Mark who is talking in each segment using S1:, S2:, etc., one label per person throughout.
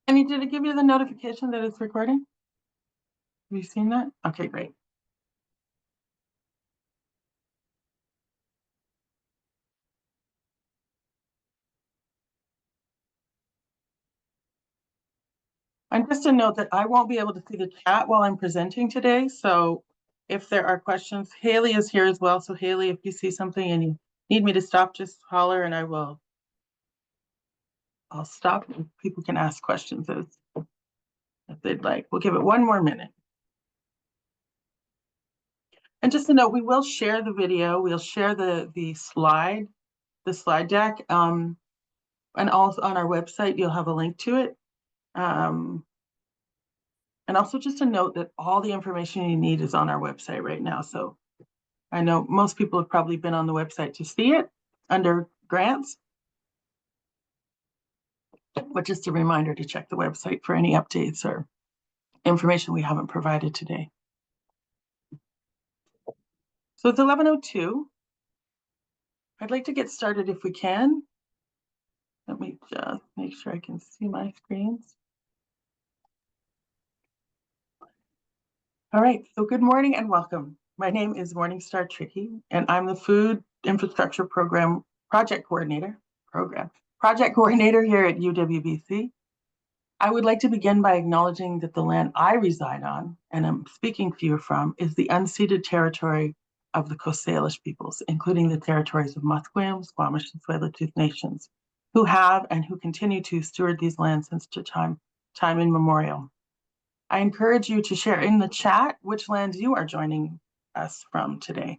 S1: Annie, did it give you the notification that it's recording? Have you seen that? Okay, great. And just a note that I won't be able to see the chat while I'm presenting today. So if there are questions, Haley is here as well. So Haley, if you see something and you need me to stop, just holler and I'll stop and people can ask questions if they'd like. We'll give it one more minute. And just to note, we will share the video. We'll share the slide deck. And also on our website, you'll have a link to it. And also just a note that all the information you need is on our website right now. So I know most people have probably been on the website to see it under grants, but just a reminder to check the website for any updates or information we haven't provided today. So it's 11:02. I'd like to get started if we can. Let me just make sure I can see my screens. All right, so good morning and welcome. My name is Morningstar Tricky, and I'm the Food Infrastructure Program Project Coordinator here at UWBC. I would like to begin by acknowledging that the land I reside on, and I'm speaking to you from, is the unceded territory of the Coast Salish peoples, including the territories of Musqueam, Squamish, and Tsleil-Waututh nations, who have and who continue to steward these lands since time immemorial. I encourage you to share in the chat which lands you are joining us from today.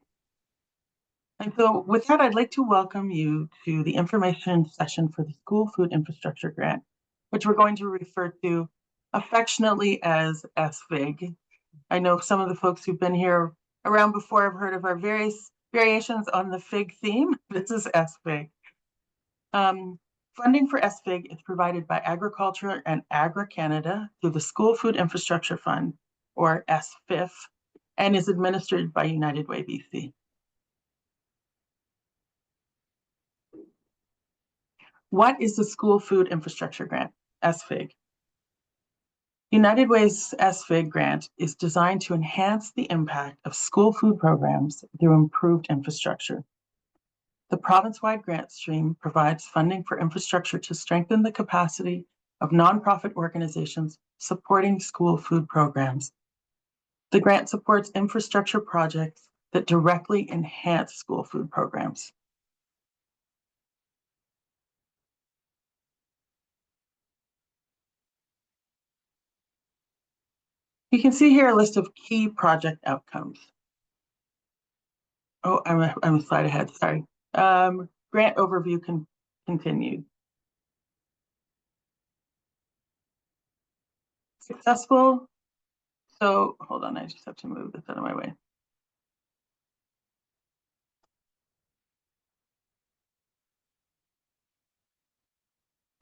S1: And so with that, I'd like to welcome you to the information session for the School Food Infrastructure Grant, which we're going to refer to affectionately as SFIG. I know some of the folks who've been here around before have heard of our various variations on the FIG theme. This is SFIG. Funding for SFIG is provided by Agriculture and Agri-Canada through the School Food Infrastructure Fund, or SFIF, and is administered by United Way BC. What is the School Food Infrastructure Grant, SFIG? United Way's SFIG grant is designed to enhance the impact of school food programs through improved infrastructure. The province-wide grant stream provides funding for infrastructure to strengthen the capacity of nonprofit organizations supporting school food programs. The grant supports infrastructure projects that directly enhance school food programs. You can see here a list of key project outcomes. Oh, I'm a slide ahead, sorry. Grant overview continued. Successful. So hold on, I just have to move this out of my way.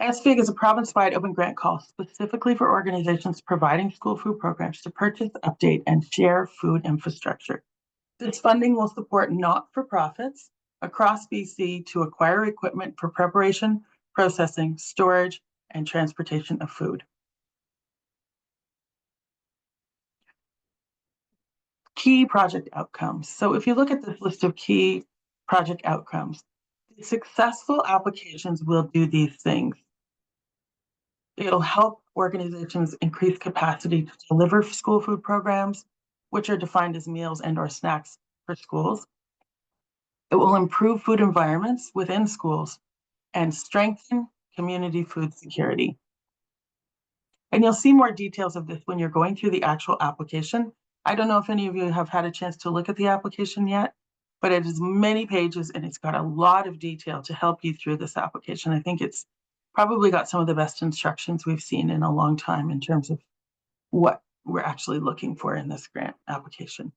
S1: SFIG is a province-wide open grant call specifically for organizations providing school food programs to purchase, update, and share food infrastructure. This funding will support not-for-profits across BC to acquire equipment for preparation, processing, storage, and transportation of food. Key project outcomes. So if you look at this list of key project outcomes, successful applications will do these things. It'll help organizations increase capacity to deliver school food programs, which are defined as meals and/or snacks for schools. It will improve food environments within schools and strengthen community food security. And you'll see more details of this when you're going through the actual application. I don't know if any of you have had a chance to look at the application yet, but it is many pages and it's got a lot of detail to help you through this application. I think it's probably got some of the best instructions we've seen in a long time in terms of what we're actually looking for in this grant application.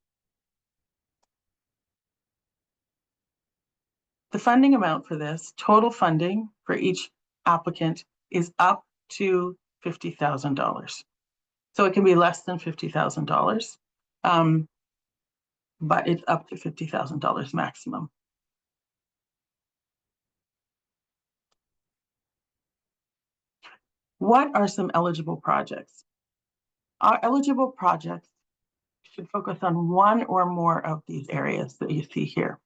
S1: The funding amount for this, total funding for each applicant, is up to $50,000. So it can be less than $50,000, but it's up to $50,000 maximum. What are some eligible projects? Our eligible projects should focus on one or more of these areas that you see here.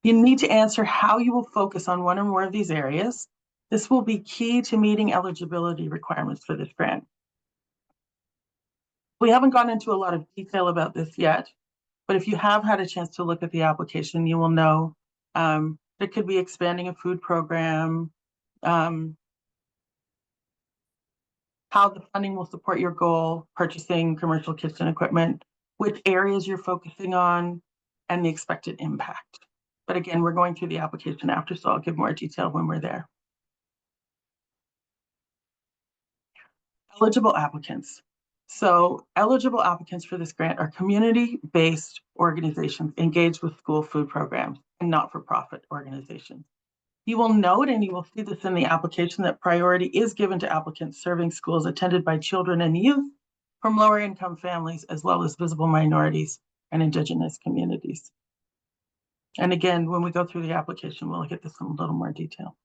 S1: You need to answer how you will focus on one or more of these areas. This will be key to meeting eligibility requirements for this grant. We haven't gone into a lot of detail about this yet, but if you have had a chance to look at the application, you will know it could be expanding a food program, how the funding will support your goal, purchasing commercial kitchen equipment, which areas you're focusing on, and the expected impact. But again, we're going through the application after, so I'll give more detail when we're there. Eligible applicants. So eligible applicants for this grant are community-based organizations engaged with school food programs and not-for-profit organizations. You will note, and you will see this in the application, that priority is given to applicants serving schools attended by children and youth from lower income families, as well as visible minorities and Indigenous communities. And again, when we go through the application, we'll look at this in a little more detail.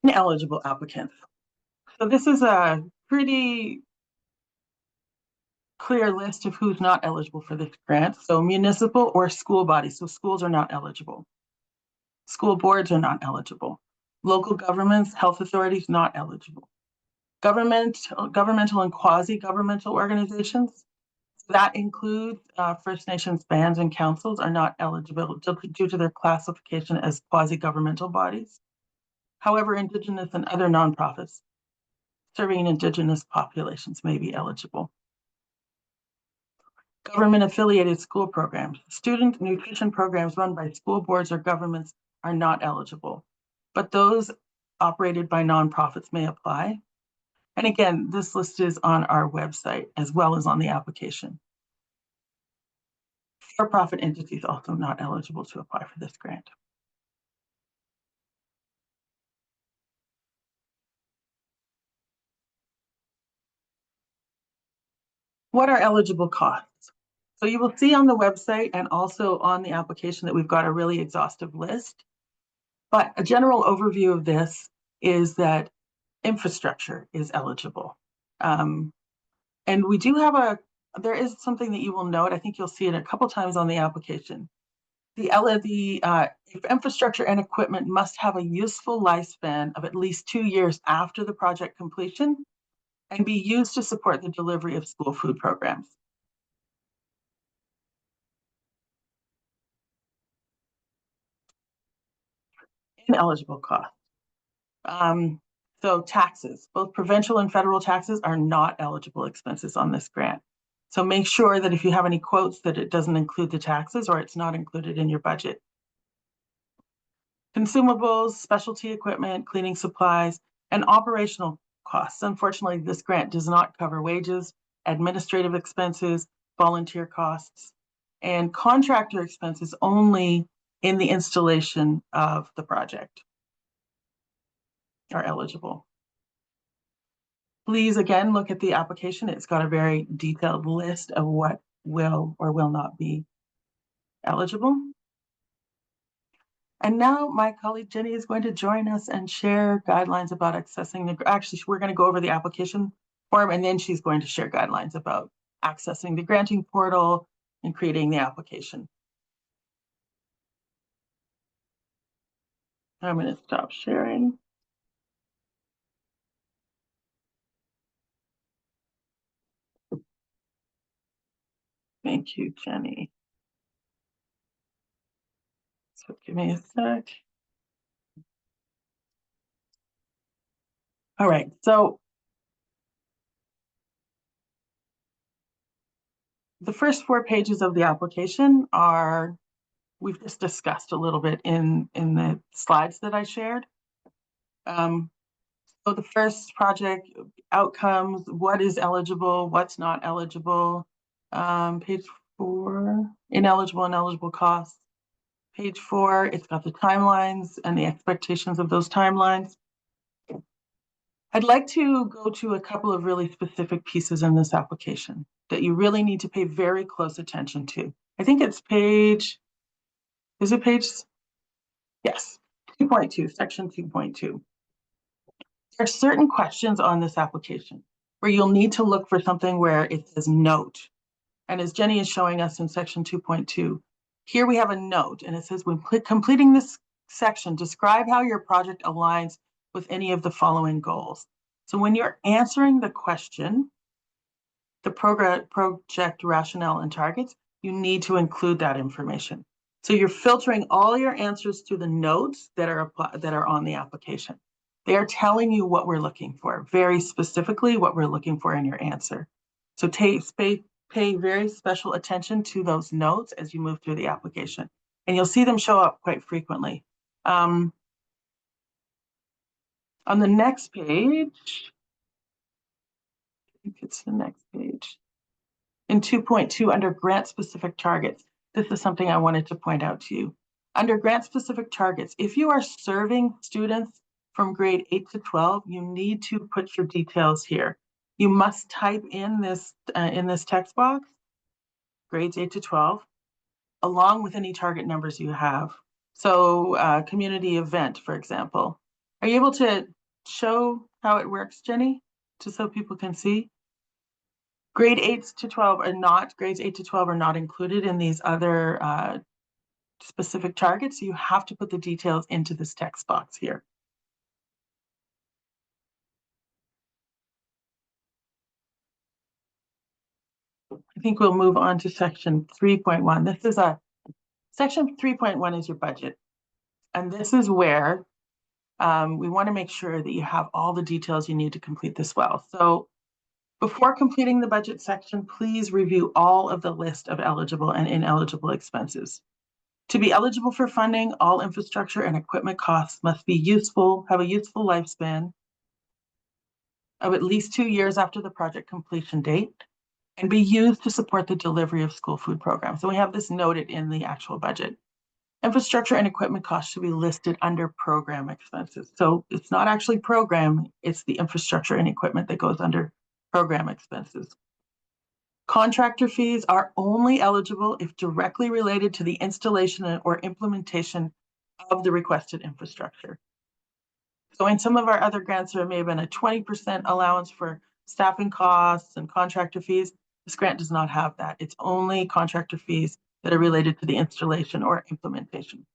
S1: Ineligible applicants. So this is a pretty clear list of who's not eligible for this grant. So municipal or school bodies. So schools are not eligible. School boards are not eligible. Local governments, health authorities, not eligible. Governmental and quasi-governmental organizations, that includes First Nations bands and councils, are not eligible due to their classification as quasi-governmental bodies. However, Indigenous and other nonprofits serving Indigenous populations may be eligible. Government-affiliated school programs. Student nutrition programs run by school boards or governments are not eligible, but those operated by nonprofits may apply. And again, this list is on our website as well as on the application. For-profit entities also not eligible to apply for this grant. What are eligible costs? So you will see on the website and also on the application that we've got a really exhaustive list. But a general overview of this is that infrastructure is eligible. And we do have there is something that you will note, I think you'll see it a couple times on the application. If infrastructure and equipment must have a useful lifespan of at least 2 years after the project completion and be used to support the delivery of school food programs. Ineligible costs. So taxes, both provincial and federal taxes are not eligible expenses on this grant. So make sure that if you have any quotes that it doesn't include the taxes or it's not included in your budget. Consumables, specialty equipment, cleaning supplies, and operational costs. Unfortunately, this grant does not cover wages, administrative expenses, volunteer costs, and contractor expenses only in the installation of the project are eligible. Please, again, look at the application. It's got a very detailed list of what will or will not be eligible. And now my colleague Jenny is going to join us and share guidelines about accessing actually, we're going to go over the application form, and then she's going to share guidelines about accessing the granting portal and creating the application. I'm going to stop sharing. Thank you, Jenny. So give me a sec. All right, so the first 4 pages of the application are, we've just discussed a little bit in the slides that I shared. So the first project outcomes, what is eligible, what's not eligible. Page 4, ineligible and eligible costs. Page 4, it's got the timelines and the expectations of those timelines. I'd like to go to a couple of really specific pieces in this application. that you really need to pay very close attention to. I think it's page, is it page? Yes, 2.2, section 2.2. There are certain questions on this application where you'll need to look for something where it says note. And as Jenny is showing us in section 2.2, here we have a note and it says, when completing this section, describe how your project aligns with any of the following goals. So when you're answering the question, the project rationale and targets, you need to include that information. So you're filtering all your answers to the notes that are on the application. They are telling you what we're looking for, very specifically what we're looking for in your answer. So pay very special attention to those notes as you move through the application. And you'll see them show up quite frequently. On the next page, I think it's the next page. In 2.2, under grant-specific targets, this is something I wanted to point out to you. Under grant-specific targets, if you are serving students from grade 8 to 12, you need to put your details here. You must type in this text box, grades 8 to 12, along with any target numbers you have. So community event, for example. Are you able to show how it works, Jenny, just so people can see? Grade 8 to 12 are not, grades 8 to 12 are not included in these other specific targets. So you have to put the details into this text box here. I think we'll move on to section 3.1. This is section 3.1 is your budget. And this is where we want to make sure that you have all the details you need to complete this well. So before completing the budget section, please review all of the list of eligible and ineligible expenses. To be eligible for funding, all infrastructure and equipment costs must be have a useful lifespan of at least 2 years after the project completion date, and be used to support the delivery of school food programs. So we have this noted in the actual budget. Infrastructure and equipment costs should be listed under program expenses. So it's not actually program, it's the infrastructure and equipment that goes under program expenses. Contractor fees are only eligible if directly related to the installation or implementation of the requested infrastructure. So in some of our other grants, there may have been a 20% allowance for staffing costs and contractor fees. This grant does not have that. It's only contractor fees that are related to the installation or implementation.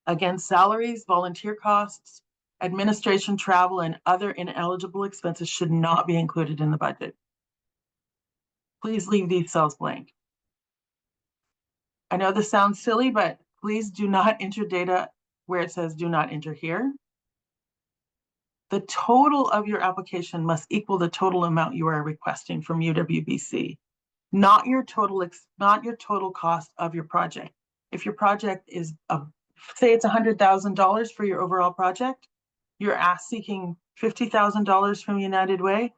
S1: Again, salaries, volunteer costs, administration, travel, and other ineligible expenses should not be included in the budget. Please leave these cells blank. I know this sounds silly, but please do not enter data where it says do not enter here. The total of your application must equal the total amount you are requesting from UWBC, not your total cost of your project. If your project is, say it's $100,000 for your overall project, you're seeking $50,000 from United Way,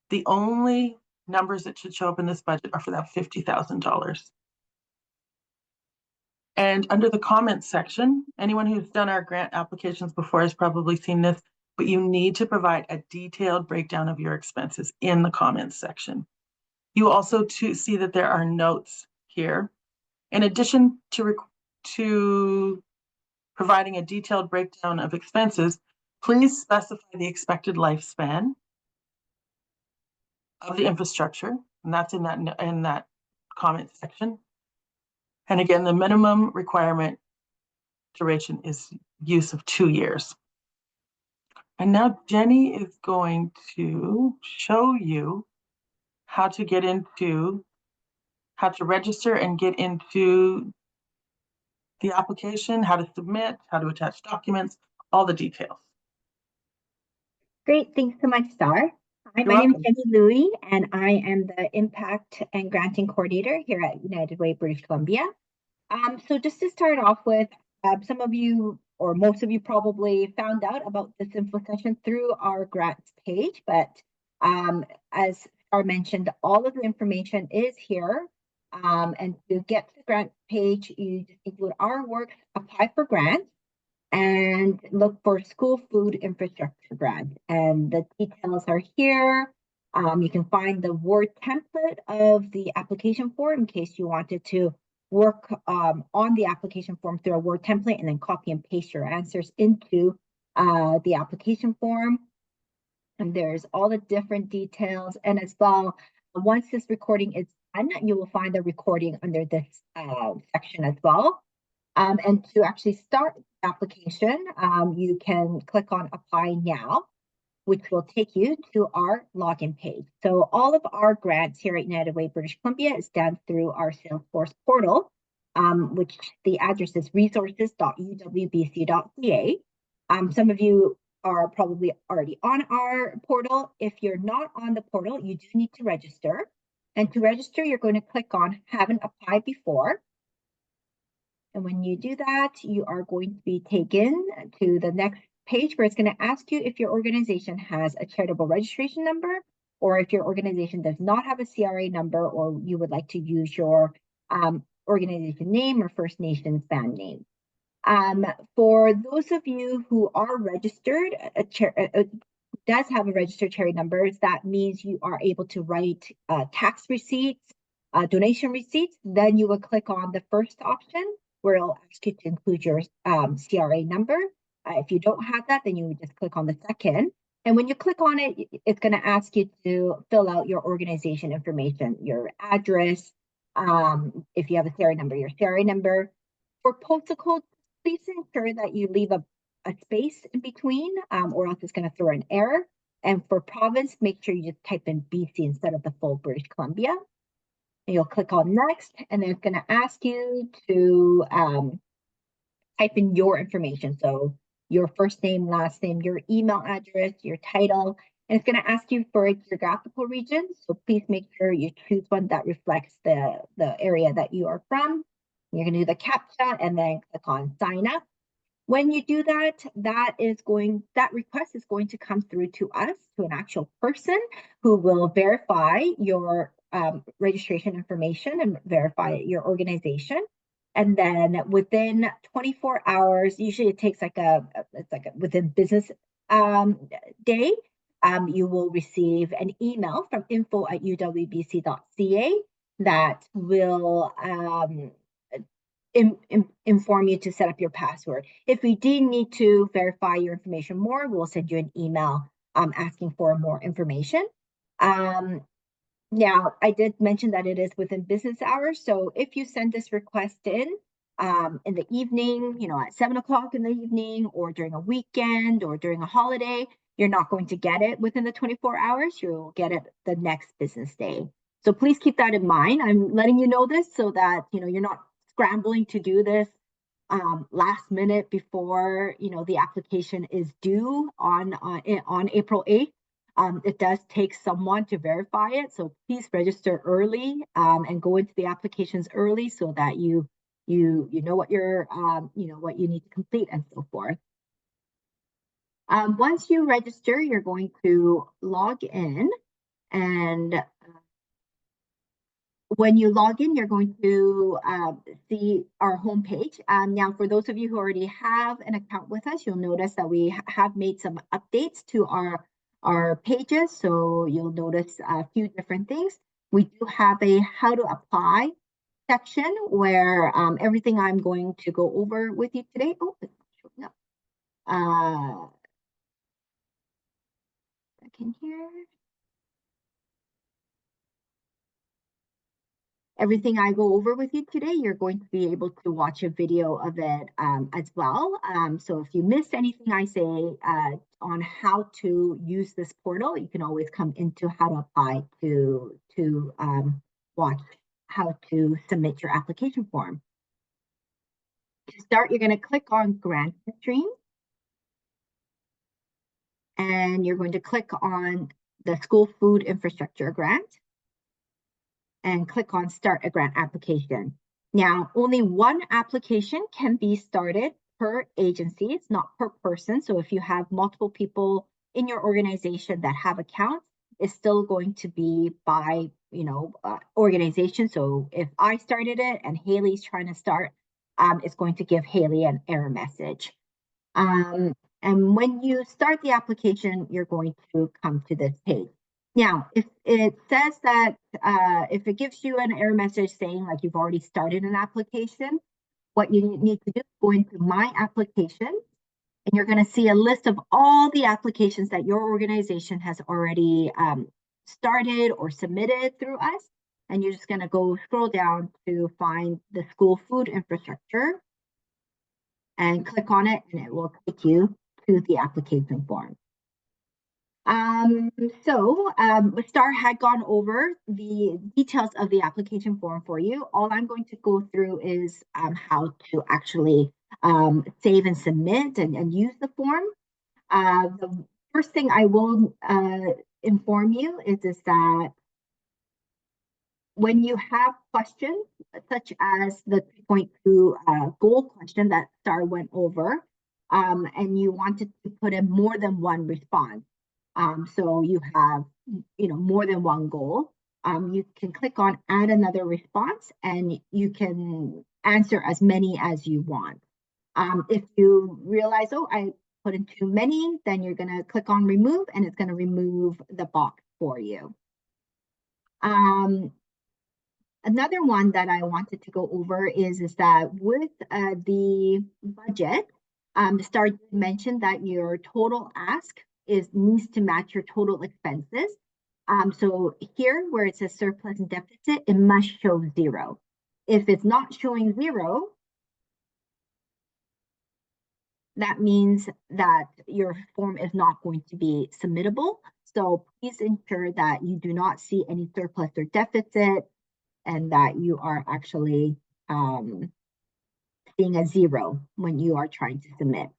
S1: the only numbers that should show up in this budget are for that $50,000. And under the comments section, anyone who's done our grant applications before has probably seen this, but you need to provide a detailed breakdown of your expenses in the comments section. You also see that there are notes here. In addition to providing a detailed breakdown of expenses, please specify the expected lifespan of the infrastructure, and that's in that comment section. And again, the minimum requirement duration is use of 2 years. And now Jenny is going to show you how to register and get into the application, how to submit, how to attach documents, all the details.
S2: Great, thanks so much, Star. Hi, my name is Jenny Louie, and I am the Impact and Granting Coordinator here at United Way, British Columbia. So just to start off with, some of you, or most of you probably found out about this info session through our grants page, but as Star mentioned, all of the information is here. And to get to the grant page, you just need to go to Our Works, apply for grants, and look for school food infrastructure grant. And the details are here. You can find the Word template of the application form in case you wanted to work on the application form through a Word template and then copy and paste your answers into the application form. And there's all the different details. And as well, once this recording is done, you will find the recording under this section as well. And to actually start the application, you can click on Apply Now, which will take you to our login page. So all of our grants here at United Way British Columbia is done through our Salesforce portal, which the address is resources.uwbc.ca. Some of you are probably already on our portal. If you're not on the portal, you do need to register. And to register, you're going to click on Haven't Applied Before. And when you do that, you are going to be taken to the next page where it's going to ask you if your organization has a charitable registration number, or if your organization does not have a CRA number, or you would like to use your organization name or First Nations band name. For those of you who are registered, does have a registered charity number, that means you are able to write tax receipts, donation receipts. Then you will click on the first option where it'll ask you to include your CRA number. If you don't have that, then you would just click on the second. And when you click on it, it's going to ask you to fill out your organization information, your address, if you have a CRA number, your CRA number. For postal code, please ensure that you leave a space in between, or else it's going to throw an error. And for province, make sure you just type in BC instead of the full British Columbia. And you'll click on next, and then it's going to ask you to type in your information. So your first name, last name, your email address, your title, and it's going to ask you for a geographical region. So please make sure you choose one that reflects the area that you are from. You're going to do the CAPTCHA and then click on sign up. When you do that, that request is going to come through to us, to an actual person who will verify your registration information and verify your organization. And then within 24 hours, usually it takes within business day, you will receive an email from info@uwbc.ca that will inform you to set up your password. If we do need to verify your information more, we'll send you an email asking for more information. Now, I did mention that it is within business hours. So if you send this request in the evening, at 7 o'clock in the evening, or during a weekend or during a holiday, you're not going to get it within the 24 hours. You'll get it the next business day. So please keep that in mind. I'm letting you know this so that you're not scrambling to do this last minute before the application is due on April 8th. It does take someone to verify it, so please register early and go into the applications early so that you know what you're what you need to complete and so forth. Once you register, you're going to log in, and when you log in, you're going to see our homepage. Now, for those of you who already have an account with us, you'll notice that we have made some updates to our pages. So you'll notice a few different things. We do have a how to apply section where everything I'm going to go over with you today. Oh, it's showing up. Second here. Everything I go over with you today, you're going to be able to watch a video of it as well. So if you missed anything I say on how to use this portal, you can always come into how to apply to watch how to submit your application form. To start, you're going to click on Grant Stream. And you're going to click on the School Food Infrastructure Grant and click on Start a Grant Application. Now, only one application can be started per agency. It's not per person. So if you have multiple people in your organization that have accounts, it's still going to be by organization. So if I started it and Haley's trying to start, it's going to give Haley an error message. And when you start the application, you're going to come to this page. Now, if it says that, if it gives you an error message saying like you've already started an application, what you need to do is go into My Application, and you're going to see a list of all the applications that your organization has already started or submitted through us. And you're just going to go scroll down to find the school food infrastructure and click on it, and it will take you to the application form. Star had gone over the details of the application form for you. All I'm going to go through is how to actually save and submit and use the form. The first thing I will inform you is that when you have questions, such as the 3.2 goal question that Star went over, and you wanted to put in more than one response, so you have, more than one goal, you can click on add another response, and you can answer as many as you want. If you realize, oh, I put in too many, then you're going to click on remove, and it's going to remove the box for you. Another one that I wanted to go over is that with the budget, Star mentioned that your total ask needs to match your total expenses. So here where it says surplus and deficit, it must show 0. If it's not showing 0, that means that your form is not going to be submittable. So please ensure that you do not see any surplus or deficit, and that you are actually seeing a 0 when you are trying to submit.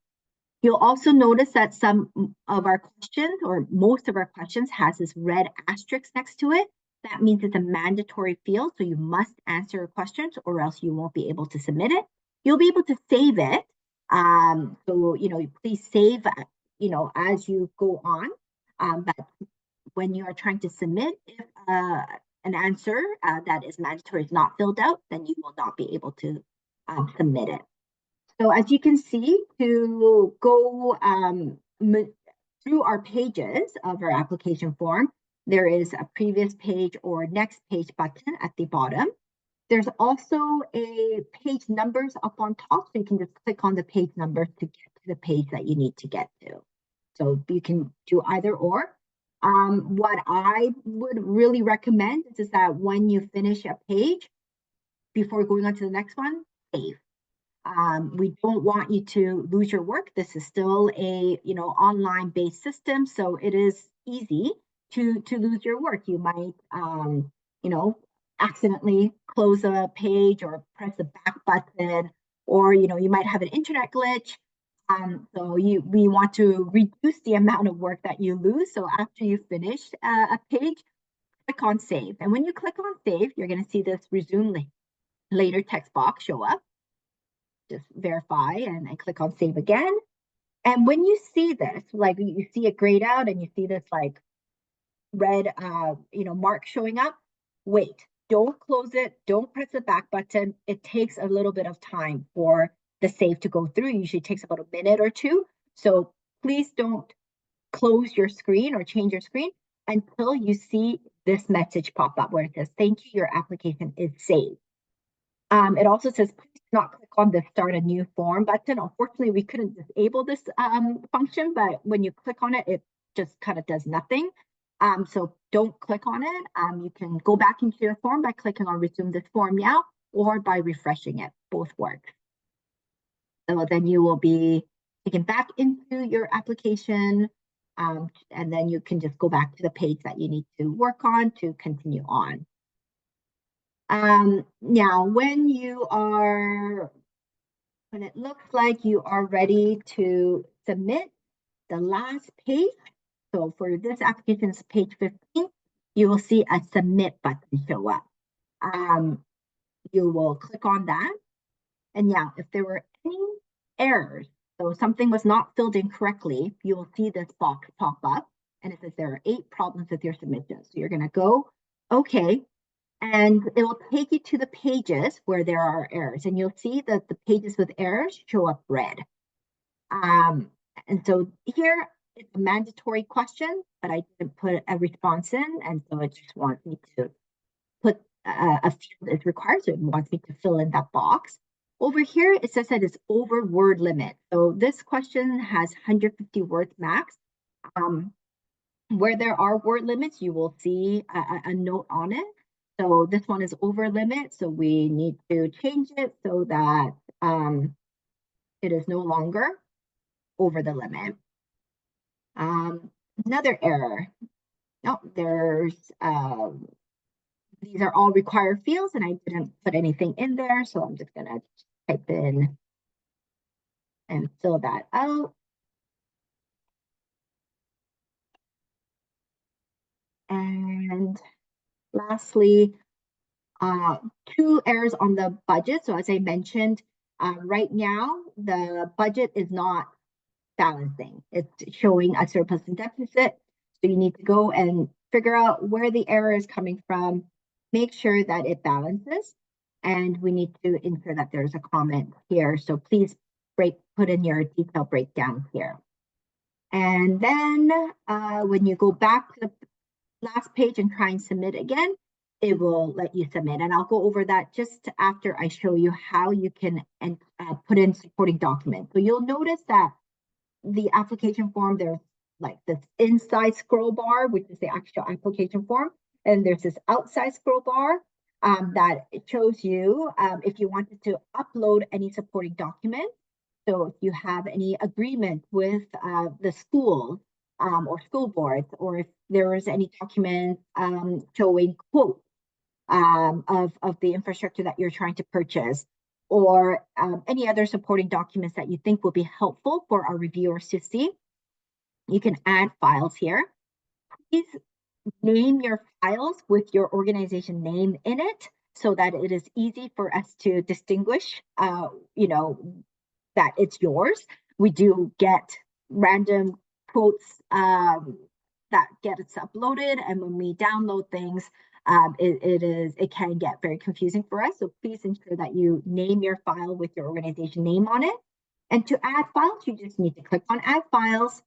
S2: You'll also notice that some of our questions, or most of our questions, has this red asterisk next to it. That means it's a mandatory field, so you must answer questions or else you won't be able to submit it. You'll be able to save it. So, please save, as you go on. But when you are trying to submit, if an answer that is mandatory is not filled out, then you will not be able to submit it. So as you can see, to go through our pages of our application form, there is a previous page or next page button at the bottom. There's also a page numbers up on top, so you can just click on the page number to get to the page that you need to get to. So you can do either or. What I would really recommend is that when you finish a page, before going on to the next one, save. We don't want you to lose your work. This is still a online based system, so it is easy to lose your work. You might accidentally close a page or press the back button, or you might have an internet glitch. So we want to reduce the amount of work that you lose. So after you finish a page, click on save. And when you click on save, you're going to see this resume later text box show up. Just verify and click on save again. And when you see this, like you see it grayed out and you see this like red mark showing up, wait, don't close it, don't press the back button. It takes a little bit of time for the save to go through. It usually takes about a minute or two. So please don't close your screen or change your screen until you see this message pop up where it says, thank you, your application is saved. It also says, please do not click on the start a new form button. Unfortunately, we couldn't disable this function, but when you click on it, it just kind of does nothing. So don't click on it. You can go back into your form by clicking on resume this form now, or by refreshing it. Both work. So then you will be taken back into your application, and then you can just go back to the page that you need to work on to continue on. Now, when it looks like you are ready to submit the last page, so for this application, it's page 15, you will see a submit button show up. You will click on that. And now, if there were any errors, so something was not filled in correctly, you will see this box pop up, and it says there are 8 problems with your submission. So you're going to go, okay, and it will take you to the pages where there are errors, and you'll see that the pages with errors show up red. And so here it's a mandatory question, but I didn't put a response in, and so it just wants me to put a field is required, so it wants me to fill in that box. Over here, it says that it's over word limit. So this question has 150 words max. Where there are word limits, you will see a note on it. So this one is over limit, so we need to change it so that it is no longer over the limit. Another error. No, there's these are all required fields, and I didn't put anything in there, so I'm just gonna type in and fill that out. And lastly, 2 errors on the budget. So as I mentioned, right now, the budget is not balancing. It's showing a surplus and deficit. So you need to go and figure out where the error is coming from, make sure that it balances. And we need to ensure that there's a comment here. So please put in your detail breakdown here. And then when you go back to the last page and try and submit again, it will let you submit. And I'll go over that just after I show you how you can put in supporting documents. So you'll notice that the application form, there's like this inside scroll bar, which is the actual application form. And there's this outside scroll bar that shows you if you wanted to upload any supporting document. So if you have any agreement with the school or school boards, or if there is any document showing quotes of the infrastructure that you're trying to purchase, or any other supporting documents that you think will be helpful for our reviewers to see, you can add files here. Please name your files with your organization name in it so that it is easy for us to distinguish, that it's yours. We do get random quotes that gets uploaded, and when we download things, it can get very confusing for us. So please ensure that you name your file with your organization name on it. And to add files, you just need to click on Add Files.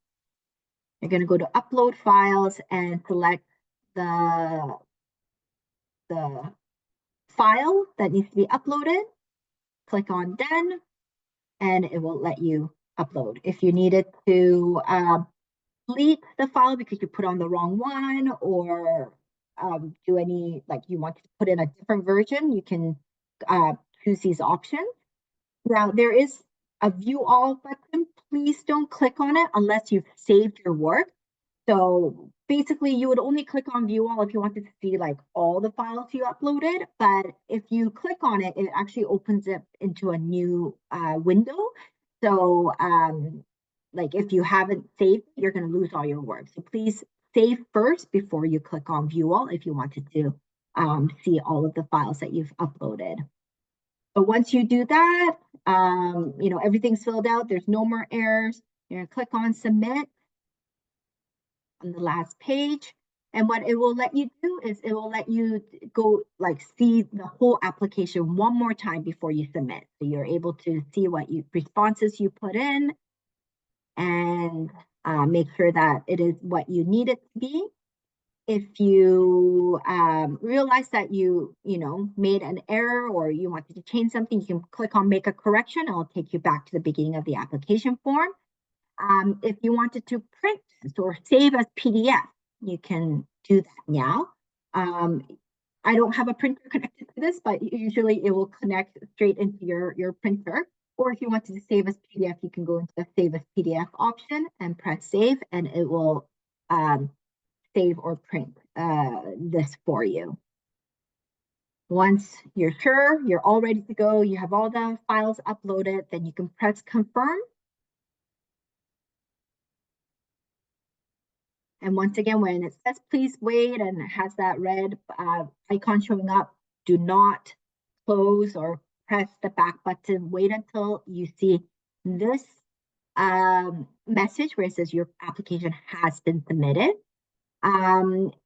S2: You're going to go to Upload Files and select the file that needs to be uploaded. Click on Done, and it will let you upload. If you needed to delete the file because you put on the wrong one, or do any, like you want to put in a different version, you can choose these options. Now there is a View All button. Please don't click on it unless you've saved your work. So basically you would only click on View All if you wanted to see like all the files you uploaded, but if you click on it, it actually opens it into a new window. So like if you haven't saved, you're going to lose all your work. So please save first before you click on View All if you wanted to see all of the files that you've uploaded. But once you do that, everything's filled out. There's no more errors. You're going to click on Submit on the last page. And what it will let you do is it will let you go like see the whole application one more time before you submit. So you're able to see what responses you put in and make sure that it is what you need it to be. If you realize that you made an error or you wanted to change something, you can click on Make a Correction. It'll take you back to the beginning of the application form. If you wanted to print this or save as PDF, you can do that now. I don't have a printer connected to this, but usually it will connect straight into your printer. Or if you wanted to save as PDF, you can go into the Save as PDF option and press Save, and it will save or print this for you. Once you're sure you're all ready to go, you have all the files uploaded, then you can press Confirm. And once again, when it says please wait and it has that red icon showing up, do not close or press the back button. Wait until you see this message where it says your application has been submitted.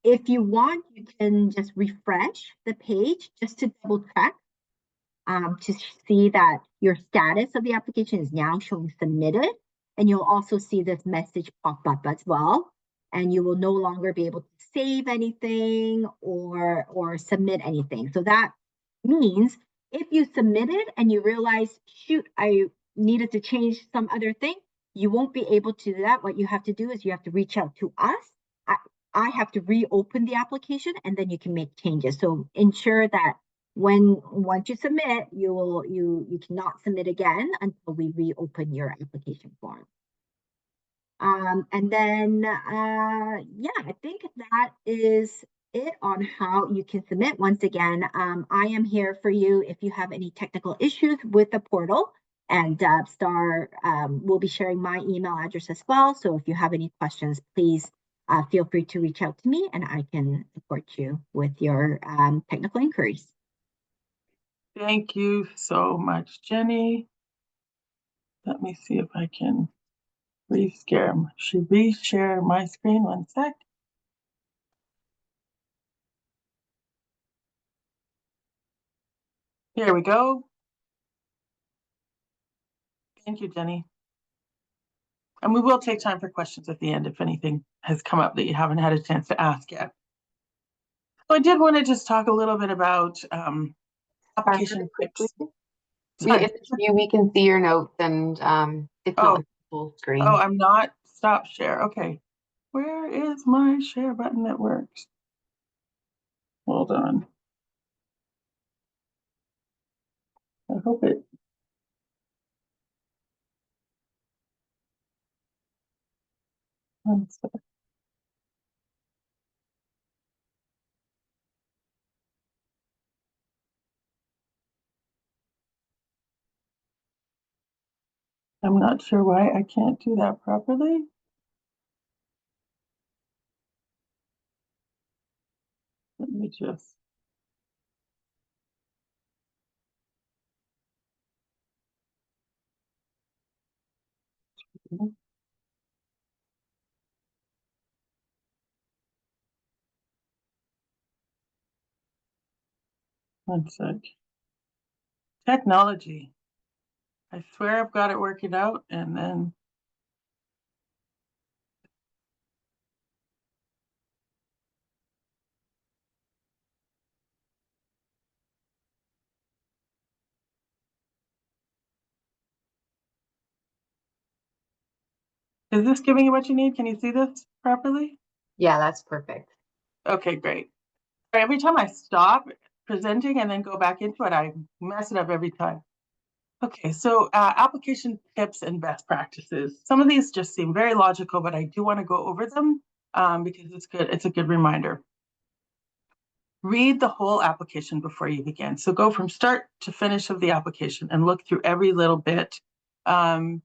S2: If you want, you can just refresh the page just to double check to see that your status of the application is now showing submitted. and you'll also see this message pop up as well. And you will no longer be able to save anything or submit anything. So that means if you submitted and you realize, shoot, I needed to change some other thing, you won't be able to do that. What you have to do is you have to reach out to us. I have to reopen the application, and then you can make changes. So ensure that once you submit, you cannot submit again until we reopen your application form. And then, yeah, I think that is it on how you can submit. Once again, I am here for you if you have any technical issues with the portal, and Star will be sharing my email address as well. So if you have any questions, please feel free to reach out to me and I can support you with your technical inquiries.
S1: Thank you so much, Jenny. Let me see if I can reshare my screen. One sec. Here we go. Thank you, Jenny. And we will take time for questions at the end if anything has come up that you haven't had a chance to ask yet. So I did want to just talk a little bit about application
S3: quickly.
S1: tips.
S3: In the view, we can see your notes, and it's not full screen.
S1: Oh, I'm not stop share. Okay. Where is my share button that works? Hold on. I hope it. One sec. I'm not sure why I can't do that properly. Let me just. One sec. Technology. I swear I've got it working out, and then. Is this giving you what you need? Can you see this properly?
S3: Yeah, that's perfect.
S1: Okay, great. Every time I stop presenting and then go back into it, I mess it up every time. Okay, so application tips and best practices. Some of these just seem very logical, but I do want to go over them because it's good. It's a good reminder. Read the whole application before you begin. So go from start to finish of the application and look through every little bit. And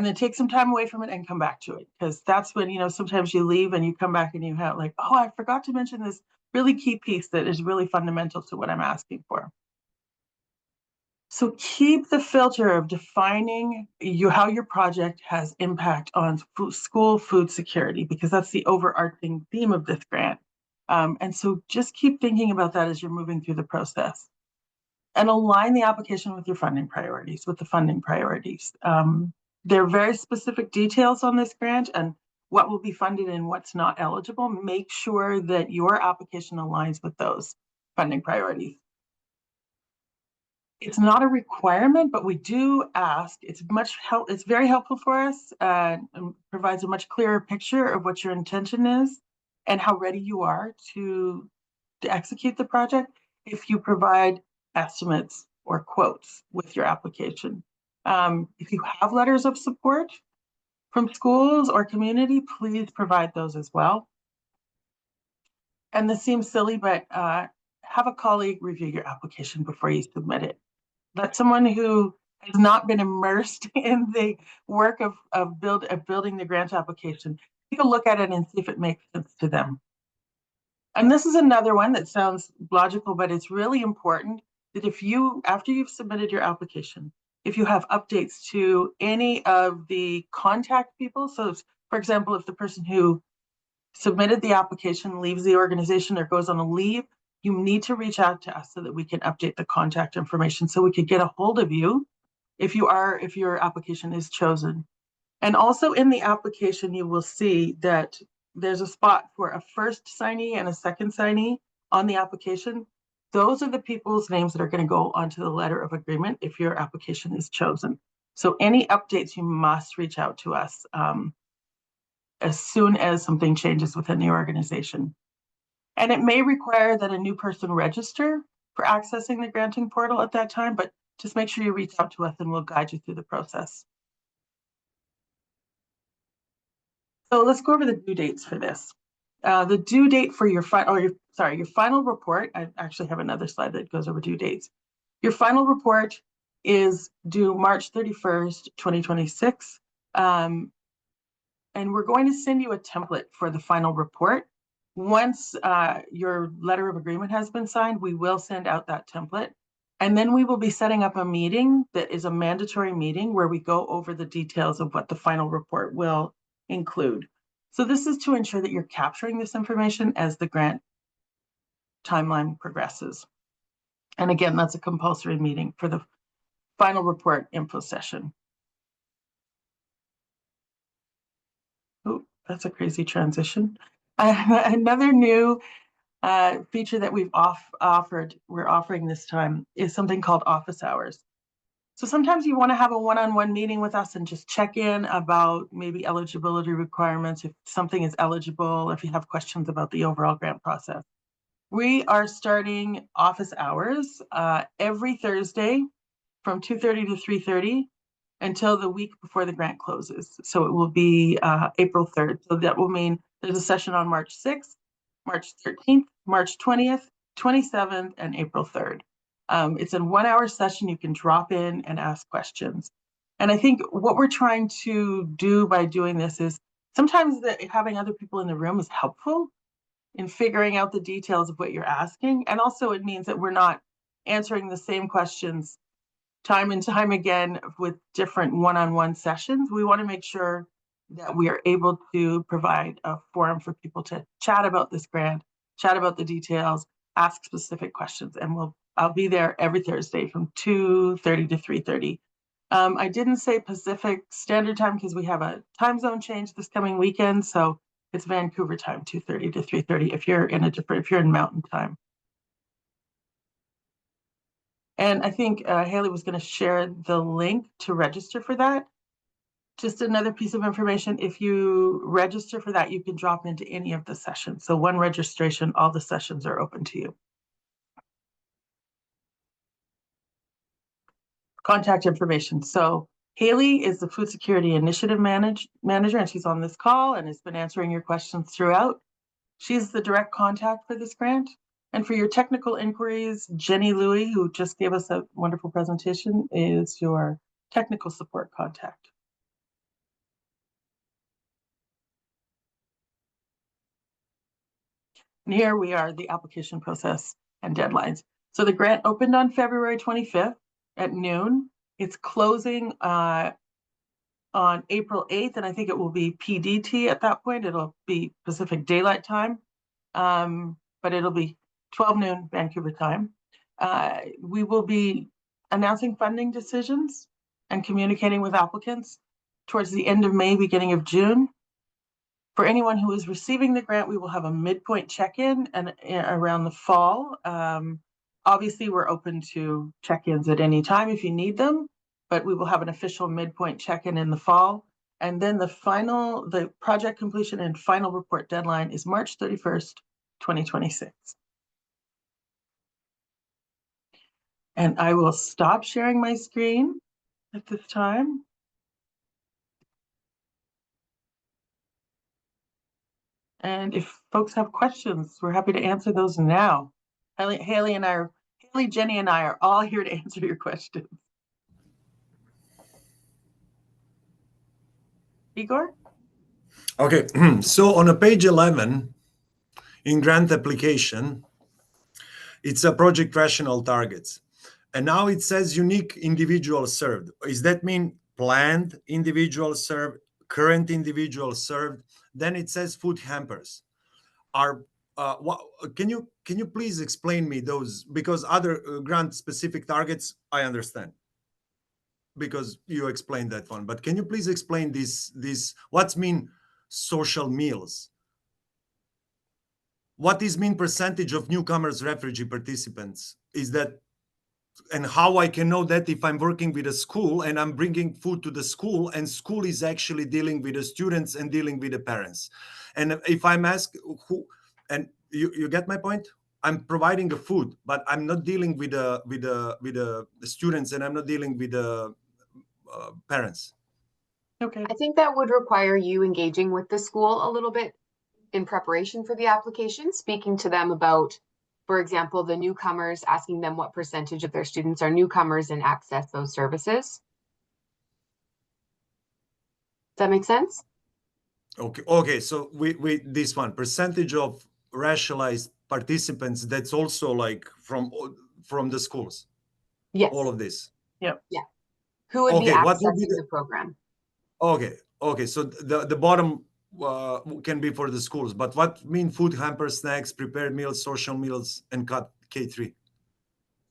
S1: then take some time away from it and come back to it, because that's when, you know, sometimes you leave and you come back and you have like, oh, I forgot to mention this really key piece that is really fundamental to what I'm asking for. So keep the filter of defining how your project has impact on school food security, because that's the overarching theme of this grant. And so just keep thinking about that as you're moving through the process. And align the application with your funding priorities, There are very specific details on this grant and what will be funded and what's not eligible. Make sure that your application aligns with those funding priorities. It's not a requirement, but we do ask. It's very helpful for us and provides a much clearer picture of what your intention is and how ready you are to execute the project if you provide estimates or quotes with your application. If you have letters of support from schools or community, please provide those as well. And this seems silly, but have a colleague review your application before you submit it. Let someone who has not been immersed in the work of building the grant application take a look at it and see if it makes sense to them. And this is another one that sounds logical, but it's really important that after you've submitted your application, if you have updates to any of the contact people, so for example, if the person who submitted the application leaves the organization or goes on a leave, you need to reach out to us so that we can update the contact information so we could get a hold of you if your application is chosen. And also in the application, you will see that there's a spot for a first signee and a second signee on the application. Those are the people's names that are going to go onto the letter of agreement if your application is chosen. So any updates, you must reach out to us as soon as something changes within the organization. And it may require that a new person register for accessing the granting portal at that time, but just make sure you reach out to us and we'll guide you through the process. So let's go over the due dates for this. The due date for your final report. I actually have another slide that goes over due dates. Your final report is due March 31st, 2026. And we're going to send you a template for the final report. Once your letter of agreement has been signed, we will send out that template. And then we will be setting up a meeting that is a mandatory meeting where we go over the details of what the final report will include. So this is to ensure that you're capturing this information as the grant timeline progresses. And again, that's a compulsory meeting for the final report info session. Oh, that's a crazy transition. Another new feature that we're offering this time is something called office hours. So sometimes you want to have a one-on-one meeting with us and just check in about maybe eligibility requirements, if something is eligible, if you have questions about the overall grant process. We are starting office hours every Thursday from 2:30 to 3:30 until the week before the grant closes. So it will be April 3rd. So that will mean there's a session on March 6th, March 13th, March 20th, 27th, and April 3rd. It's a 1-hour session. You can drop in and ask questions. And I think what we're trying to do by doing this is sometimes having other people in the room is helpful in figuring out the details of what you're asking. And also it means that we're not answering the same questions time and time again with different one-on-one sessions. We want to make sure that we are able to provide a forum for people to chat about this grant, chat about the details, ask specific questions, and I'll be there every Thursday from 2:30 to 3:30. I didn't say Pacific Standard Time because we have a time zone change this coming weekend, so it's Vancouver time, 2:30 to 3:30 if you're in Mountain Time. And I think Haley was going to share the link to register for that. Just another piece of information, if you register for that, you can drop into any of the sessions. So one registration, all the sessions are open to you. Contact information. So Haley is the Food Security Initiative Manager, and she's on this call and has been answering your questions throughout. She's the direct contact for this grant. And for your technical inquiries, Jenny Louie, who just gave us a wonderful presentation, is your technical support contact. And here we are, the application process and deadlines. So the grant opened on February 25th at noon. It's closing on April 8th, and I think it will be PDT at that point. It'll be Pacific Daylight Time, but it'll be 12 noon Vancouver time. We will be announcing funding decisions and communicating with applicants towards the end of May, beginning of June. For anyone who is receiving the grant, we will have a midpoint check-in and around the fall. Obviously, we're open to check-ins at any time if you need them, but we will have an official midpoint check-in in the fall. And then the project completion and final report deadline is March 31st, 2026. And I will stop sharing my screen at this time. And if folks have questions, we're happy to answer those now. Haley, Jenny, and I are all here to answer your questions. Igor?
S4: Okay, so on page 11, in grant application, it's a project rational targets. And now it says unique individual served. Does that mean planned individual served, current individual served? Then it says food hampers. Can you please explain me those? Because other grant specific targets, I understand. because you explained that one, but can you please explain this what's mean social meals? What is mean percentage of newcomers, refugee participants? Is that, and how I can know that if I'm working with a school and I'm bringing food to the school and school is actually dealing with the students and dealing with the parents? And if I'm asked who, and you get my point? I'm providing the food, but I'm not dealing with the students, and I'm not dealing with the parents.
S1: Okay,
S3: I think that would require you engaging with the school a little bit in preparation for the application, speaking to them about, for example, the newcomers, asking them what percentage of their students are newcomers and access those services. Does that make sense?
S4: Okay. So we this one percentage of racialized participants. That's also like from the schools.
S3: Yes.
S4: All of this.
S3: Who would be
S4: Okay. What would be
S3: accessing the program?
S4: Okay. So the bottom can be for the schools, but what mean food hampers, snacks, prepared meals, social meals, and cut K3?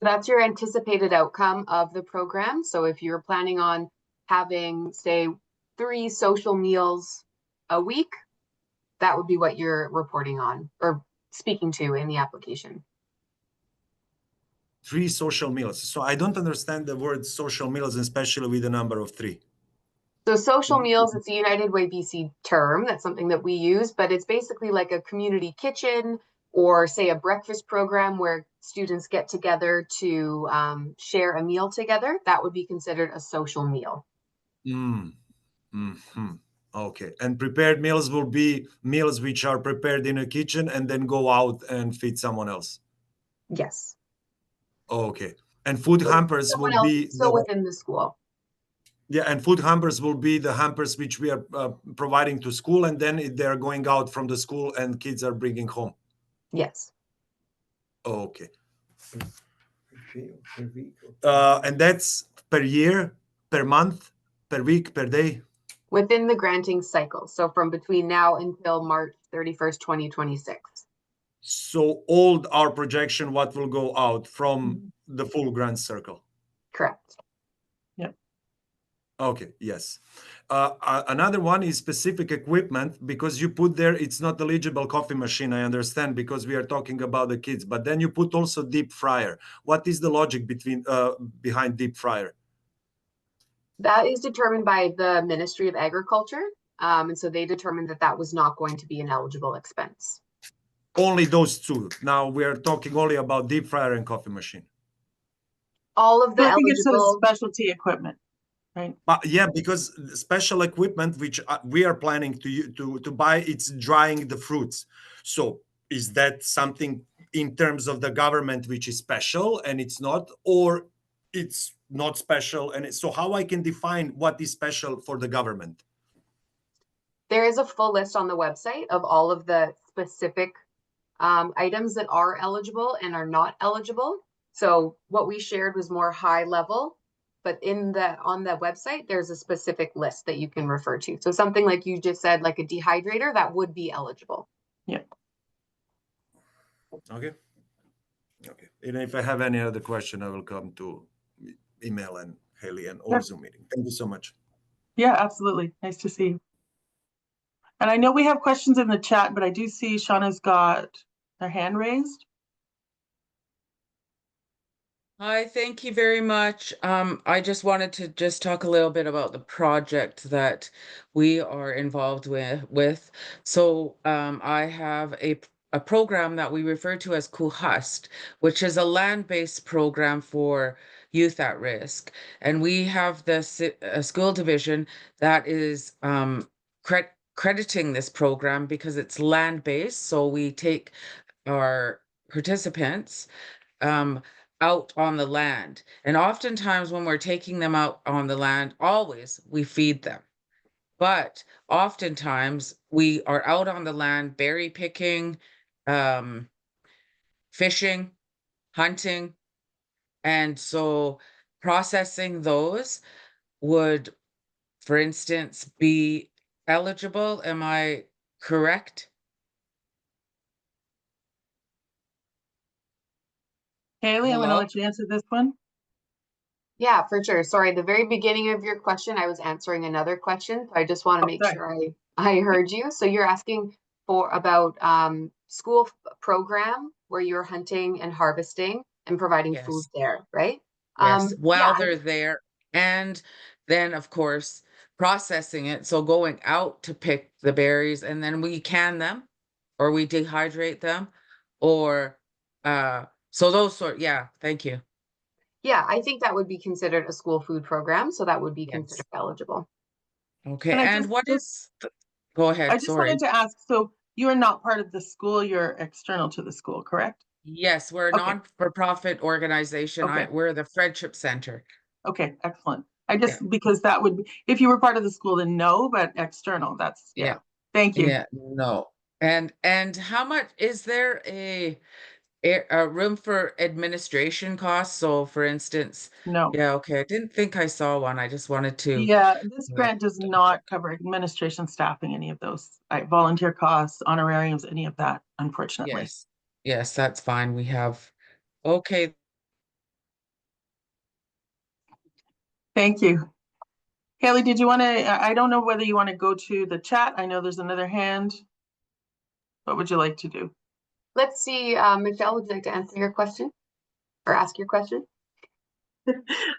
S3: That's your anticipated outcome of the program. So if you're planning on having, say, 3 social meals a week, that would be what you're reporting on or speaking to in the application.
S4: 3 social meals. So I don't understand the word social meals, especially with the number of 3.
S3: So social meals, it's a United Way BC term. That's something that we use, but it's basically like a community kitchen or say a breakfast program where students get together to share a meal together. That would be considered a social meal.
S4: Okay. And prepared meals will be meals which are prepared in a kitchen and then go out and feed someone else.
S3: Yes.
S4: Okay. And food hampers
S3: Someone
S4: will
S3: else
S4: be
S3: still within the school.
S4: yeah, and food hampers will be the hampers which we are providing to school, and then they're going out from the school and kids are bringing home.
S3: Yes.
S4: Okay. And that's per year, per month, per week, per day?
S3: Within the granting cycle. So from between now until March 31st, 2026.
S4: So all our projection, what will go out from the full grant circle?
S3: Correct.
S4: Okay, yes. Another one is specific equipment, because you put there, it's not eligible coffee machine, I understand, because we are talking about the kids, but then you put also deep fryer. What is the logic behind deep fryer?
S3: That is determined by the Ministry of Agriculture. And so they determined that that was not going to be an eligible expense.
S4: Only those two. Now we are talking only about deep fryer and coffee machine.
S3: All of the
S1: I think it says
S3: eligible,
S1: specialty equipment, right?
S4: But yeah, because special equipment which we are planning to buy, it's drying the fruits. So is that something in terms of the government which is special and it's not, or it's not special? And so how I can define what is special for the government?
S3: there is a full list on the website of all of the specific items that are eligible and are not eligible. So what we shared was more high level, but on the website, there's a specific list that you can refer to. So something like you just said, like a dehydrator, that would be eligible.
S1: Yeah.
S4: Okay. And if I have any other question, I will come to email and Haley and or Zoom meeting. Thank you so much.
S1: Yeah, absolutely. Nice to see you. And I know we have questions in the chat, but I do see Shauna's got her hand raised.
S5: Hi, thank you very much. I just wanted to just talk a little bit about the project that we are involved with. So I have a program that we refer to as CUHUST, which is a land-based program for youth at risk. And we have this school division that is crediting this program because it's land-based. So we take our participants out on the land. And oftentimes when we're taking them out on the land, always we feed them. But oftentimes we are out on the land berry picking, fishing, hunting. And so processing those would, for instance, be eligible. Am I correct?
S1: Haley, I'm going to
S5: Hello?
S1: let you answer this one.
S3: Yeah, for sure. Sorry, the very beginning of your question, I was answering another question. So I just want to make
S1: sorry.
S3: sure I heard you. So you're asking for about school program where you're hunting and harvesting and providing food
S5: Yes.
S3: there, right?
S5: Yes,
S3: Yeah,
S5: while they're there, and then, of course, processing it, so going out to pick the berries, and then we can them, or we dehydrate them, or, so those sort yeah, thank you.
S3: yeah, I think that would be considered a school food program, so that would be
S5: Yes.
S3: considered eligible.
S5: Okay,
S1: And
S5: and what is th go
S1: I
S5: ahead,
S1: just
S5: sorry.
S1: wanted to ask, so you are not part of the school, you're external to the school, correct?
S5: Yes, we're a
S1: Okay,
S5: non-for-profit organization,
S1: okay,
S5: we're the Friendship Center.
S1: okay, excellent. I
S5: Yeah,
S1: just, because that would, if you were part of the school, then no, but external, that's, yeah.
S5: yeah,
S1: Thank you.
S5: yeah, no. And how much is there a room for administration costs? So for instance,
S1: No.
S5: yeah, okay, I didn't think I saw one. I just wanted to
S1: Yeah, this
S5: uh,
S1: grant does
S5: double check.
S1: not cover administration, staffing, any of those, volunteer costs, honorariums, any of that, unfortunately.
S5: Yes. Yes, that's fine. We have okay.
S1: Thank you. Haley, did you want to, I don't know whether you want to go to the chat. I know there's another hand. What would you like to do?
S3: Let's see, Michelle, would you like to answer your question or ask your question?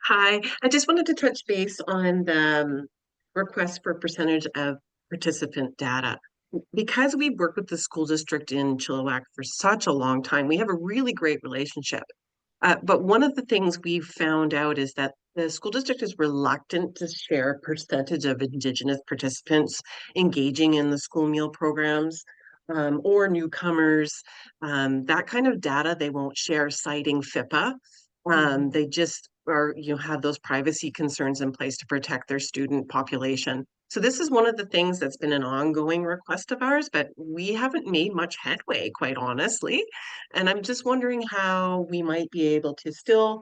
S6: Hi, I just wanted to touch base on the request for percentage of participant data. Because we've worked with the school district in Chilliwack for such a long time, we have a really great relationship. But one of the things we've found out is that the school district is reluctant to share a percentage of Indigenous participants engaging in the school meal programs, or newcomers. That kind of data they won't share, citing FIPA. They just are, have those privacy concerns in place to protect their student population. So this is one of the things that's been an ongoing request of ours, but we haven't made much headway, quite honestly. And I'm just wondering how we might be able to still,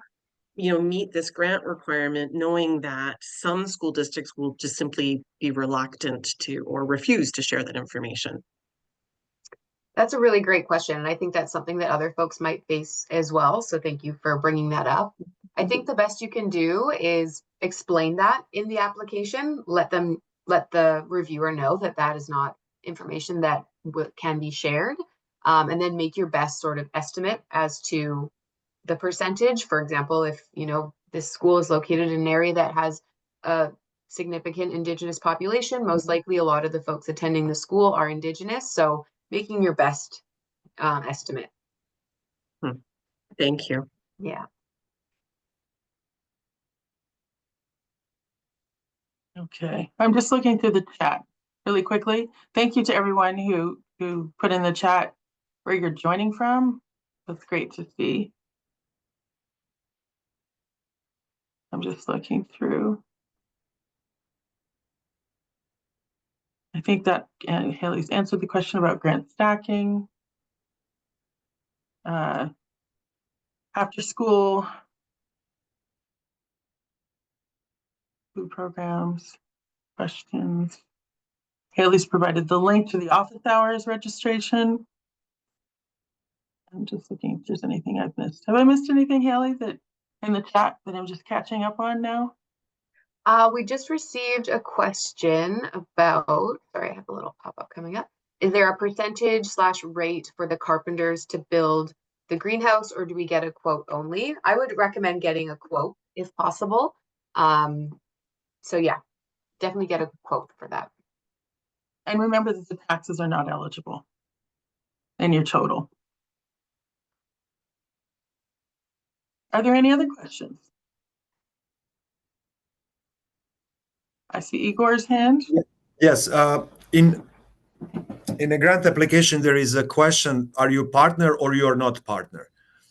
S6: meet this grant requirement, knowing that some school districts will just simply be reluctant to or refuse to share that information.
S3: That's a really great question. And I think that's something that other folks might face as well. So thank you for bringing that up. I think the best you can do is explain that in the application, let the reviewer know that that is not information that can be shared, and then make your best sort of estimate as to the percentage. For example, if this school is located in an area that has a significant Indigenous population, most likely a lot of the folks attending the school are Indigenous. So making your best estimate.
S6: Thank you.
S3: Yeah.
S1: Okay, I'm just looking through the chat really quickly. Thank you to everyone who put in the chat where you're joining from. That's great to see. I'm just looking through. I think that Haley's answered the question about grant stacking. After school food programs, questions. Haley's provided the link to the office hours registration. I'm just looking if there's anything I've missed. Have I missed anything, Haley, that in the chat that I'm just catching up on now?
S3: We just received a question about, sorry, I have a little pop-up coming up. Is there a percentage/rate for the carpenters to build the greenhouse, or do we get a quote only? I would recommend getting a quote if possible. So yeah, definitely get a quote for that.
S1: And remember that the taxes are not eligible in your total. Are there any other questions? I see Igor's hand.
S4: Yes, in a grant application, there is a question, are you partner or you are not partner?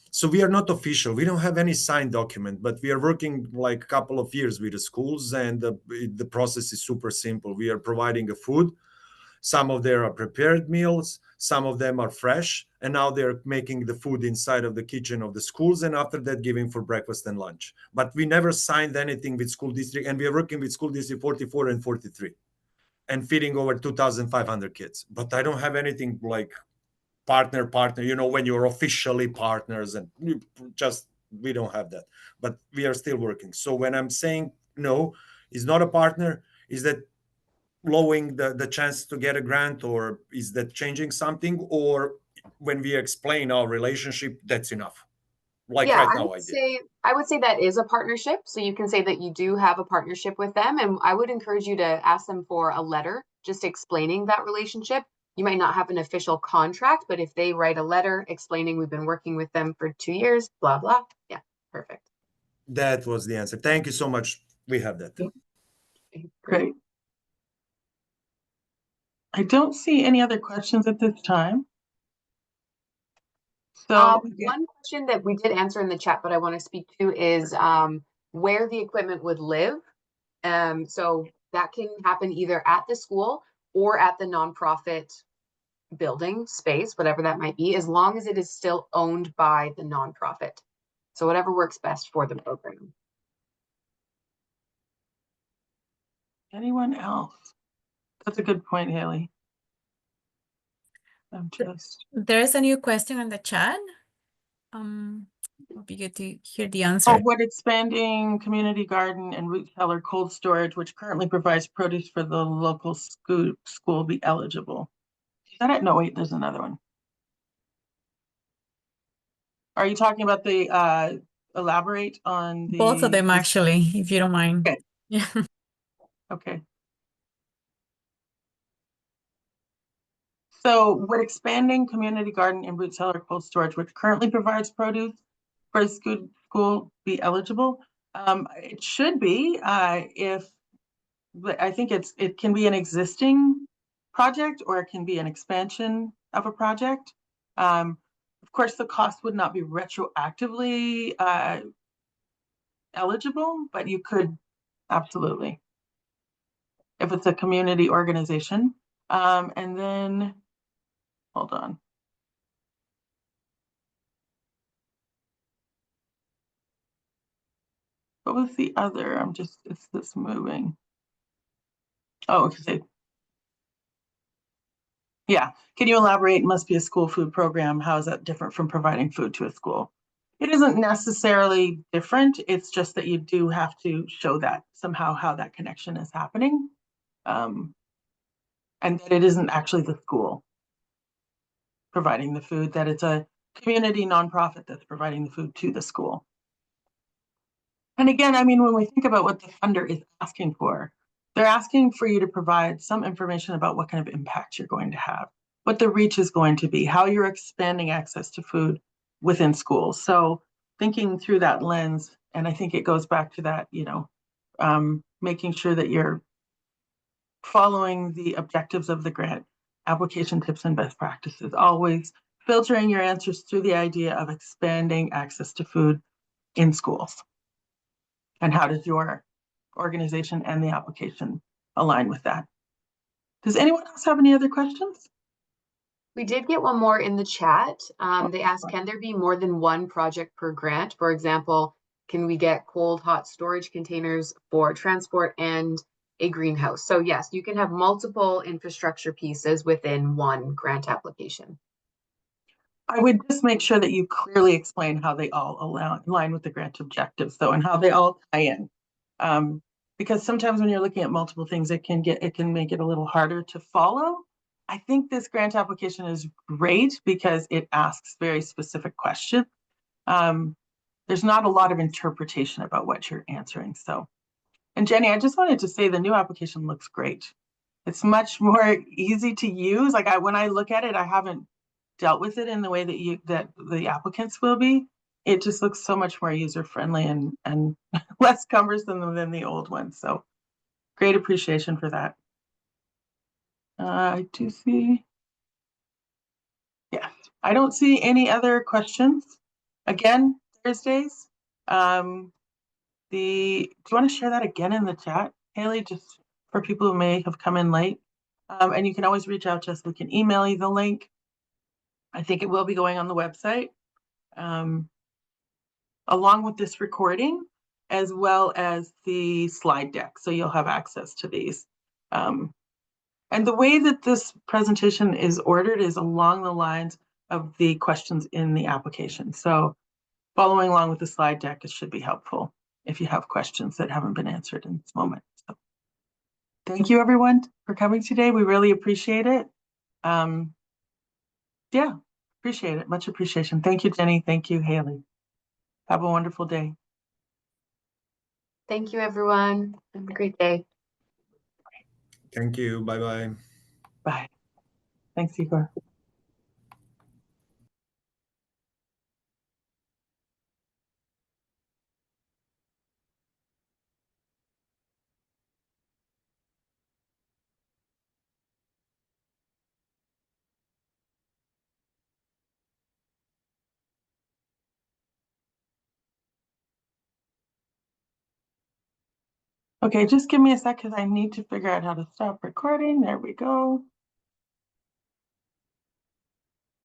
S4: So we are not official. We don't have any signed document, but we are working like a couple of years with the schools, and the process is super simple. We are providing a food. Some of them are prepared meals, some of them are fresh, and now they're making the food inside of the kitchen of the schools, and after that giving for breakfast and lunch. But we never signed anything with school district, and we are working with school district 44 and 43 and feeding over 2,500 kids. But I don't have anything like partner, when you're officially partners, and just we don't have that, but we are still working. So when I'm saying no, is not a partner, is that lowering the chance to get a grant, or is that changing something? Or when we explain our relationship, that's enough? Like
S3: Yeah,
S4: right
S3: I
S4: now
S3: would
S4: I did.
S3: say I would say that is a partnership. So you can say that you do have a partnership with them, and I would encourage you to ask them for a letter just explaining that relationship. You might not have an official contract, but if they write a letter explaining we've been working with them for 2 years, blah blah. Yeah, perfect.
S4: That was the answer. Thank you so much. We have that.
S3: Okay,
S1: Great. I don't see any other questions at this time. So,
S3: One question that we did answer in the chat, but I want to speak to is where the equipment would live. So that can happen either at the school or at the nonprofit building space, whatever that might be, as long as it is still owned by the nonprofit. So whatever works best for the program.
S1: anyone else? That's a good point, Haley. I'm just.
S7: There's a new question on the chat. Would be good to hear the answer.
S1: Oh, would expanding community garden and root cellar cold storage, which currently provides produce for the local school, be eligible? Is that it? No, wait, there's another one. Are you talking about the elaborate on the
S7: Both of them, actually, if you don't mind.
S1: Okay.
S7: Yeah.
S1: Okay. So would expanding community garden and root cellar cold storage, which currently provides produce for a school, be eligible? It should be, but I think it can be an existing project, or it can be an expansion of a project. Of course, the cost would not be retroactively eligible, but you could absolutely, if it's a community organization. And then, hold on. What was the other? It's this moving. Oh, okay. Yeah. Can you elaborate? It must be a school food program. How is that different from providing food to a school? It isn't necessarily different. It's just that you do have to show that somehow how that connection is happening. And that it isn't actually the school providing the food, that it's a community nonprofit that's providing the food to the school. And again, I mean, when we think about what the funder is asking for, they're asking for you to provide some information about what kind of impact you're going to have, what the reach is going to be, how you're expanding access to food within schools. So thinking through that lens, and I think it goes back to that, making sure that you're following the objectives of the grant, application tips and best practices, always filtering your answers through the idea of expanding access to food in schools. And how does your organization and the application align with that? Does anyone else have any other questions?
S3: We did get one more in the chat. They asked, can there be more than one project per grant? For example, can we get cold, hot storage containers for transport and a greenhouse? So yes, you can have multiple infrastructure pieces within one grant application.
S1: I would just make sure that you clearly explain how they all align with the grant objectives, though, and how they all tie in. Because sometimes when you're looking at multiple things, it can make it a little harder to follow. I think this grant application is great because it asks very specific questions. There's not a lot of interpretation about what you're answering. So, and Jenny, I just wanted to say the new application looks great. It's much more easy to use. Like when I look at it, I haven't dealt with it in the way that the applicants will be. It just looks so much more user-friendly and less cumbersome than the old one. So great appreciation for that. I do see. Yeah, I don't see any other questions. Again, Thursdays. Do you want to share that again in the chat, Haley, just for people who may have come in late? And you can always reach out to us. We can email you the link. I think it will be going on the website, along with this recording, as well as the slide deck. So you'll have access to these. And the way that this presentation is ordered is along the lines of the questions in the application. So following along with the slide deck, it should be helpful if you have questions that haven't been answered in this moment. So, thank you, everyone, for coming today. We really appreciate it. Yeah, appreciate it. Much appreciation. Thank you, Jenny. Thank you, Haley. Have a wonderful day.
S3: Thank you, everyone. Have a great day.
S4: Thank you. Bye-bye.
S1: Bye. Thanks, Igor. Okay, just give me a sec because I need to figure out how to stop recording. There we go.